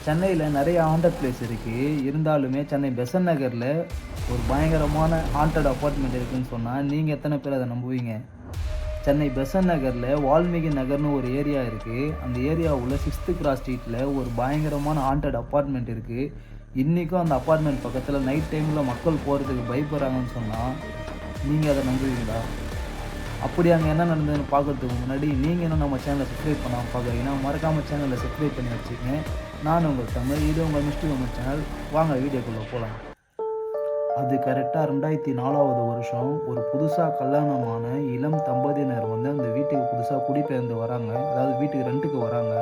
சென்னையில் நிறைய haunted place இருக்குது. இருந்தாலுமே சென்னை பெசன்ட் நகரில் ஒரு பயங்கரமான ஹாண்டட் அப்பார்ட்மெண்ட் இருக்குதுன்னு சொன்னால் நீங்கள் எத்தனை பேர் அதை நம்புவீங்க? சென்னை பெசன்ட் நகரில் வால்மீகி நகர்னு ஒரு ஏரியா இருக்குது. அந்த ஏரியாவுள்ள 6th கிராஸ் ஸ்ட்ரீட்டில் ஒரு பயங்கரமான ஹாண்டட் அப்பார்ட்மெண்ட் இருக்குது. இன்றைக்கும் அந்த அப்பார்ட்மெண்ட் பக்கத்தில் நைட் டைமில் மக்கள் போகிறதுக்கு பயப்படுறாங்கன்னு சொன்னால் நீங்கள் அதை நம்புவீங்களா? அப்படி அங்கே என்ன நடந்ததுன்னு பார்க்குறதுக்கு முன்னாடி நீங்கள் இன்னும் நம்ம சேனலை சப்ஸ்கிரைப் பண்ணாமல் பார்க்குறீங்கன்னா மறக்காமல் சேனலை சப்ஸ்கிரைப் பண்ணி வச்சுக்கங்க. நான் உங்கள் தமிழ், இது உங்கள் மிஸ்டர் உங்கள் சேனல். வாங்க வீடியோக்குள்ளே போகலாம். அது கரெக்டாக 2004 வருஷம் ஒரு புதுசாக கல்யாணமான இளம் தம்பதியினர் வந்து அந்த வீட்டுக்கு புதுசாக குடிபெயர்ந்து வராங்க. அதாவது வீட்டுக்கு ரெண்ட்டுக்கு வராங்க.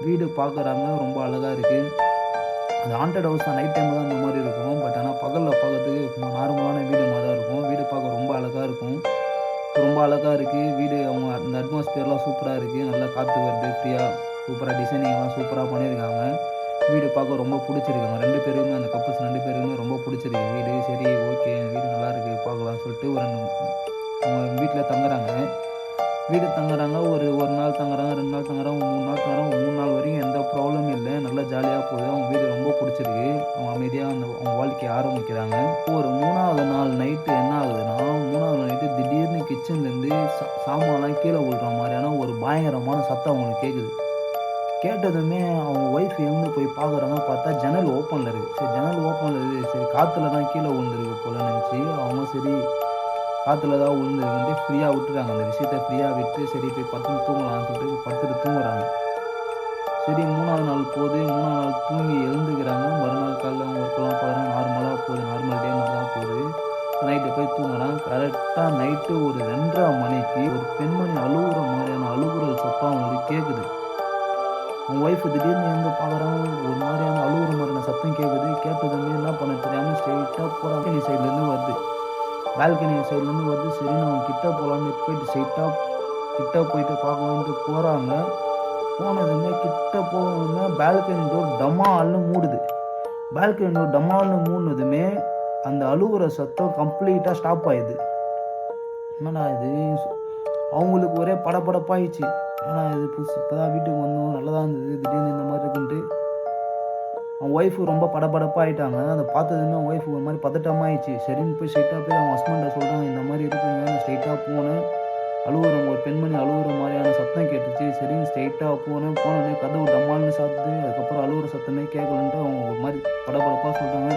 வீடு பார்க்குறாங்க, ரொம்ப அழகாக இருக்குது. அது ஹாண்டட் ஹவுஸ் தான், நைட் டைமில் தான் இந்த மாதிரி இருக்கும். பட் ஆனால் பகலில் பார்க்கறதுக்கு நார்மலான வீடு மாதிரி தான் இருக்கும். வீடு பார்க்க ரொம்ப அழகாக இருக்கும், ரொம்ப அழகாக இருக்குது வீடு. அவங்க அந்த அட்மாஸ்பியர்லாம் சூப்பராக இருக்குது, நல்லா காற்று வருது, ஃப்ரீயாக சூப்பராக டிசைனிங்லாம் சூப்பராக பண்ணியிருக்காங்க. வீடு பார்க்க ரொம்ப பிடிச்சிருக்காங்க ரெண்டு பேருமே. அந்த கப்பல்ஸ் ரெண்டு பேருமே ரொம்ப பிடிச்சிருக்கு வீடு. சரி, ஓகே, வீடு நல்லா இருக்குது பார்க்கலாம்னு சொல்லிட்டு அவங்க வீட்டில் தங்குறாங்க. வீடு தங்குறாங்க. ஒரு நாள் தங்குறாங்க, 2 நாள் தங்குறாங்க, 3 நாள் தங்குறாங்க. 3 நாள் வரைக்கும் எந்த ப்ராப்ளமும் இல்லை, நல்லா ஜாலியாக போகுது. அவங்க வீடு ரொம்ப பிடிச்சிருக்கு. அவங்க அமைதியாக அவங்க வாழ்க்கையை ஆரம்பிக்கிறாங்க. ஒரு 3வது நாள் நைட்டு என்ன ஆகுதுன்னா, 3வது நைட்டு திடீர்னு கிச்சன்லேருந்து சாமான்லாம் கீழே விழுற மாதிரியான ஒரு பயங்கரமான சத்தம் அவங்களுக்கு கேட்குது. கேட்டதுமே அவங்க ஒய்ஃப் எழுந்து போய் பார்க்குறாங்க. பார்த்தா ஜன்னல் ஓப்பனில் இருக்குது. சரி, ஜன்னல் ஓப்பனில் இருக்குது, சரி காற்றுல தான் கீழே விழுந்துருக்கு போல நினச்சி அவங்க சரி காற்றுல தான் விழுந்துருக்குன்ட்டு ஃப்ரீயாக விட்டுறாங்க. அந்த விஷயத்த ஃப்ரீயாக விட்டு சரி போய் படுத்து தூங்கலாம்னு சொல்லிட்டு படுத்துட்டு தூங்குறாங்க. சரி, 3வது நாள் போகுது. 3வது நாள் தூங்கி எழுந்துக்கிறாங்க. மறுநாள் காலையில் அவங்க ஒர்க்கெல்லாம் பாருங்கள், நார்மலாக போகுது, நார்மல் டே மாதிரி தான் போகுது. நைட்டு போய் தூங்குறாங்க. கரெக்டாக நைட்டு ஒரு 2:30 மணிக்கு ஒரு பெண்மணி அழுகுற மாதிரியான அழுகுறல் சத்தம் அவங்களுக்கு கேட்குது. அவங்க ஒய்ஃப் திடீர்னு எழுந்து பார்க்குறாங்க, ஒரு மாதிரியான அழுகுற மாதிரியான சத்தம் கேட்குது. கேட்டதுமே என்ன பண்ண தெரியாமல் ஸ்ட்ரெயிட்டாக பால்கனி சைட்லேருந்து வருது. பால்கனி சைட்லேருந்து வருது. சரி, அவங்க கிட்ட போகலான்னு போயிட்டு கிட்ட போயிட்டு பார்க்கலான்ட்டு போகிறாங்க. போனதுமே கிட்ட போனதுமே பால்கனி டோர் டமால்னு மூடுது. பால்கனி டோர் டமால்னு மூடினதுமே அந்த அழுகுற சத்தம் கம்ப்ளீட்டாக ஸ்டாப் ஆயிடுது. என்னடா இது, அவங்களுக்கு ஒரே படபடப்பாயிடுச்சு. ஏன்னா இது புதுசு, இப்போ தான் வீட்டுக்கு வந்தோம், நல்லா தான் இருந்தது, திடீர்னு இந்த மாதிரி இருக்குன்ட்டு அவங்க ஒய்ஃபு ரொம்ப படபடப்பாயிட்டாங்க. அதை பார்த்ததுமே அவங்க ஒய்ஃபு ஒரு மாதிரி பதட்டமாகிடுச்சு. சரின்னு போய் ஸ்ட்ரைட்டாக போய் அவங்க ஹஸ்பண்டை சொல்கிறாங்க, இந்த மாதிரி இருக்குங்க. நான் ஸ்ட்ரைட்டாக போனேன், அழுகுறவங்க ஒரு பெண்மணி அழுகுற மாதிரியான சத்தம் கேட்டுச்சு. சரின்னு ஸ்ட்ரைட்டாக போனோடனே கதவு டம்மால்னு சாத்துது. அதுக்கப்புறம் அழுகுற சத்தமே கேட்கலன்ட்டு அவங்க ஒரு மாதிரி படபடப்பாக சொல்கிறாங்க.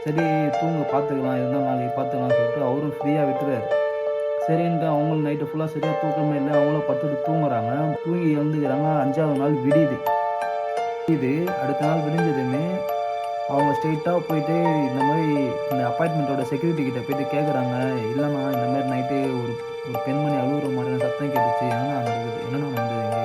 சரி, தூங்க பார்த்துக்கலாம், இருந்தால் நாளைக்கு பார்த்துக்கலாம்னு சொல்லிட்டு அவரும் ஃப்ரீயாக விட்டுறாரு. சரின்ட்டு அவங்களும் நைட்டு ஃபுல்லாக சரியாக தூக்கமே இல்லை. அவங்களும் படுத்துட்டு தூங்குறாங்க. தூங்கி எழுந்துக்கிறாங்க. 5வது நாள் விடியுது. அடுத்த நாள் விடிஞ்சதுமே அவங்க ஸ்ட்ரெயிட்டாக போயிட்டு இந்த மாதிரி இந்த அப்பார்ட்மெண்ட்டோட செக்யூரிட்டி கிட்ட போயிட்டு கேட்குறாங்க, இல்லைண்ணா இந்த மாதிரி நைட்டு ஒரு பெண்மணி அழுகுற மாதிரியான சத்தம் கேட்டுச்சு, என்னென்ன நடந்ததுங்க,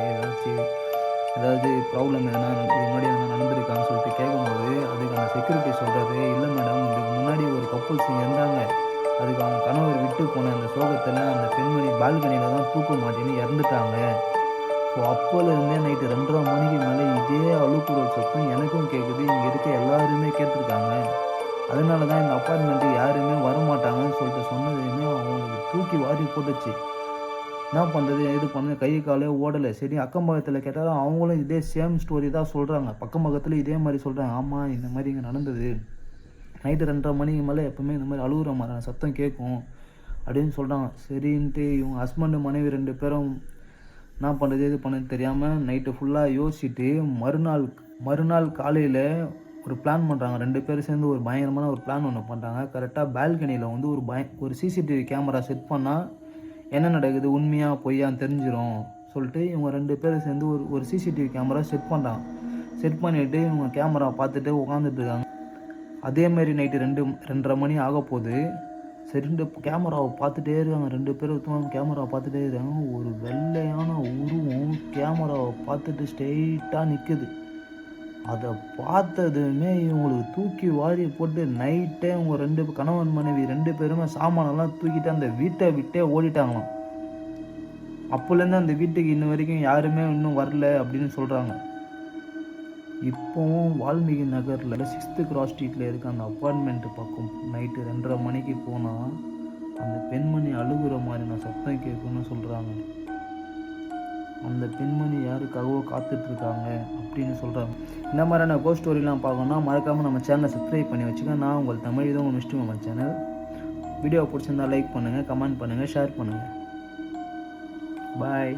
ஏதாவது ப்ராப்ளம் இது முன்னாடி எதனா நடந்திருக்கான்னு சொல்லிட்டு கேட்கும்போது அதுக்கு அந்த செக்யூரிட்டி சொல்கிறாரு, இல்லை மேடம், இதுக்கு முன்னாடி ஒரு கப்புள்ஸ் இருந்தாங்க. அதுக்கு அவங்க கணவர் விட்டு போன அந்த சோகத்தில் அந்த பெண்மணி பால்கனியில் தான் தூக்க மாட்டேன்னு இறந்துட்டாங்க. ஸோ அப்போலேருந்தே நைட்டு 2:30 மணிக்கு மேலே இதே அழுகுற சத்தம் எனக்கும் கேட்குது, இங்கே இருக்க எல்லாருமே கேட்டிருக்காங்க. அதனால தான் இந்த அப்பார்ட்மெண்ட்டுக்கு யாருமே வரமாட்டாங்கன்னு சொல்லிட்டு சொன்னதையுமே அவங்களுக்கு தூக்கி வாரி போட்டுச்சு. என்ன பண்ணுறது, இது பண்ணது, கை காலே ஓடலை. சரி, அக்கம் பக்கத்தில் கேட்டாலும் அவங்களும் இதே சேம் ஸ்டோரி தான் சொல்கிறாங்க. பக்கம் பக்கத்தில் இதே மாதிரி சொல்கிறாங்க, ஆமாம் இந்த மாதிரி இங்கே நடந்தது, நைட்டு 2:30 மணிக்கு மேலே எப்போவுமே இந்த மாதிரி அழுகுற மாதிரியான சத்தம் கேட்கும் அப்படின்னு சொல்கிறாங்க. சரின்ட்டு இவங்க ஹஸ்பண்டு மனைவி 2 பேரும் என்ன பண்ணுறது, இது பண்ணது தெரியாமல் நைட்டு ஃபுல்லாக யோசிச்சுட்டு மறுநாள் காலையில் ஒரு பிளான் பண்ணுறாங்க. 2 பேரும் சேர்ந்து ஒரு பயங்கரமான ஒரு பிளான் ஒன்று பண்ணுறாங்க. கரெக்டாக பால்கனியில் வந்து ஒரு சிசிடிவி கேமரா செட் பண்ணால் என்ன நடக்குது, உண்மையாக பொய்யான்னு தெரிஞ்சிடும் சொல்லிட்டு இவங்க 2 பேரும் சேர்ந்து ஒரு சிசிடிவி கேமரா செட் பண்ணுறாங்க. செட் பண்ணிவிட்டு இவங்க கேமரா பார்த்துட்டு உட்காந்துட்டு இருக்காங்க. அதேமாரி நைட்டு 2:30 மணி ஆக போகுது. சரிண்டு கேமராவை பார்த்துட்டே இருக்காங்க. 2 பேரும் கேமராவை பார்த்துட்டே இருக்காங்க. ஒரு வெள்ளையான உருவம் கேமராவை பார்த்துட்டு ஸ்ட்ரெயிட்டாக நிற்குது. அதை பார்த்ததுமே இவங்களுக்கு தூக்கி வாரி போட்டு நைட்டே இவங்க கணவன் மனைவி 2 பேருமே சாமானெல்லாம் தூக்கிட்டு அந்த வீட்டை விட்டே ஓடிட்டாங்களாம். அப்போலேருந்து அந்த வீட்டுக்கு இன்ன வரைக்கும் யாருமே இன்னும் வரல அப்படின்னு சொல்கிறாங்க. இப்போவும் வால்மீகி நகரில் 6th கிராஸ் ஸ்ட்ரீட்டில் இருக்க அந்த அப்பார்ட்மெண்ட்டு பக்கம் நைட்டு 2:30 மணிக்கு போனால் அந்த பெண்மணி அழுகுற மாதிரியான சத்தம் கேட்குன்னு சொல்கிறாங்க. அந்த பெண்மணி யாருக்காகவோ காத்துட்ருக்காங்க அப்படின்னு சொல்கிறாங்க. இந்த மாதிரியான கோஸ்ட் ஸ்டோரிலாம் பார்க்கணுன்னா மறக்காமல் நம்ம சேனலை சப்ஸ்கிரைப் பண்ணி வச்சுக்கோங்க. நான் உங்கள் தமிழ் இது உங்கள் மிஸ்டர் மொமன் சேனல். வீடியோ பிடிச்சிருந்தா லைக் பண்ணுங்கள், கமெண்ட் பண்ணுங்கள், ஷேர் பண்ணுங்கள். பாய்.